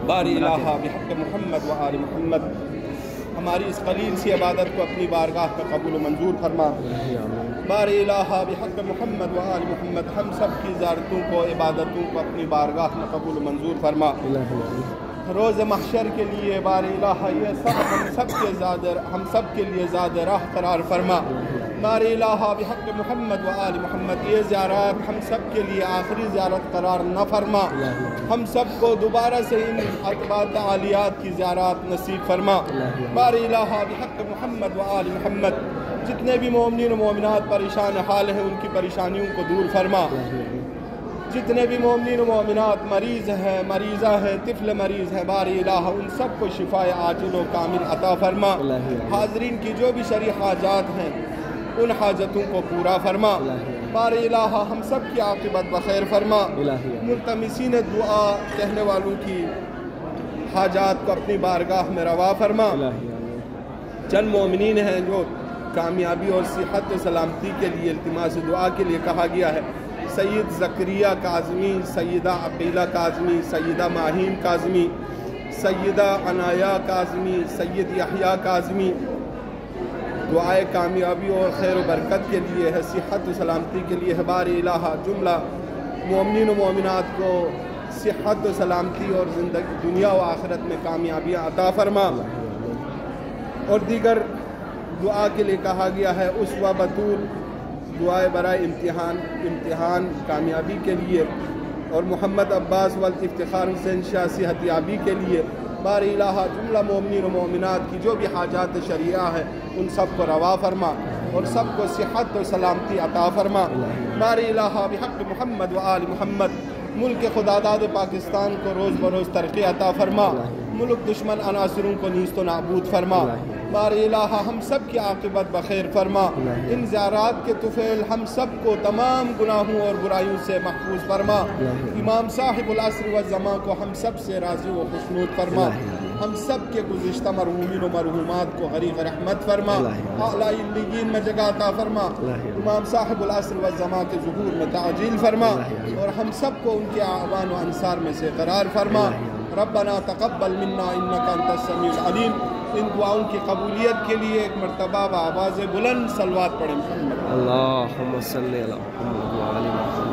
बारी इलाहा बिहक़ मोहम्मद व आल मोहम्मद हमारी इस कलील सी इबादत को अपनी बारगाह में कबूल मंजूर फरमा। बारी इलाहा बिहक़ मोहम्मद व आल मोहम्मद हम सब की ज़ियारतों को इबादतों को अपनी बारगाह में कबूल मंजूर फरमा। रोज़ महशर के लिए बारी इलाहा ये सब हम सब के लिए ज़ाद राह करार फरमा। बारी इलाहा बिहक़ मोहम्मद व आल मोहम्मद ये ज़ियारत हम सब के लिए आखिरी ज़ियारत करार न फरमा। हम सब को दोबारा से इन अतबात आलियात की ज़ियारत नसीब फरमा। बारी इलाहा बिहक़ मोहम्मद व आल मोहम्मद जितने भी मोमिनीन व मोमिनात परेशान हाल हैं उनकी परेशानियों को दूर फरमा। जितने भी मोमिनीन व मोमिनात मरीज़ हैं, मरीज़ा हैं, तिफ़ल मरीज़ हैं, बारी इलाहा उन सब को शिफ़ाए आजिल व कामिल अता फरमा। हाज़रीन की जो भी शरई हाजात हैं उन हाजतों को पूरा फरमा। बारी इलाहा हम सब की आक़िबत बख़ैर फरमा। मुल्तमिसीन दुआ कहने वालों की हाजात को अपनी बारगाह में रवा फरमा। चंद मोमिनीन हैं जो कामयाबी और सेहत व सलामती के लिए इल्तिमास दुआ के लिए कहा गया है। सैयद ज़करिया काज़मी, सैयदा अक़ीला काज़मी, सैयदा माहीन काज़मी, सैयदा अनाया काज़मी, सैयद यहया काज़मी दुआए कामयाबी और खैर व बरकत के लिए है, सेहत व सलामती के लिए है। बारी इलाहा जुमला मोमिनीन व मोमिनात को सेहत व सलामती और ज़िंदगी दुनिया व आखिरत में कामयाबियाँ अता फरमा। और दीगर दुआ के लिए कहा गया है उसवा बतूल दुआए बराए इम्तिहान कामयाबी के लिए और मोहम्मद अब्बास वल इफ्तिखार हुसैन शाह सेहतियाबी के लिए। बारी इलाहा जुमला मोमिनीन व मोमिनात की जो भी हाजात शरिया है उन सब को रवा फरमा और सब को सेहत व सलामती अता फरमा। बारी इलाहा बिहक़ मोहम्मद व आल मोहम्मद मुल्क खुदादाद पाकिस्तान को रोज़ बरोज़ तरक्की अता फरमा। मुल्क दुश्मन अनासरों को नीस्त नाबूद फरमा। बारी इलाहा हम सब की आक़िबत बख़ैर फरमा। इन ज़ियारात के तुफ़ैल हम सब को तमाम गुनाहों और बुराइयों से महफूज फरमा। इमाम साहिबुल अस्र व ज़मा को हम सब से राज़ी व खुशनूद फरमा। हम सब के गुज़िश्ता मरहूमीन व मरहूमात को गरीक़ रहमत फरमा। आला इल्लियीन में जगह अता फरमा। इमाम साहिबुल अस्र व ज़मा के ज़ुहूर में ताजील फरमा और हम सब को उनके आवान व अंसार में से करार फरमा। रब्बना तक़ब्बल मिन्ना इन्नका अंतस समीउल अलीम। इन दुआओं की कबूलियत के लिए एक मरतबा आवाज़ बुलंद सलवात पढ़ें। अल्लाहुम्मा सल्ली अला मुहम्मद व आलि मुहम्मद।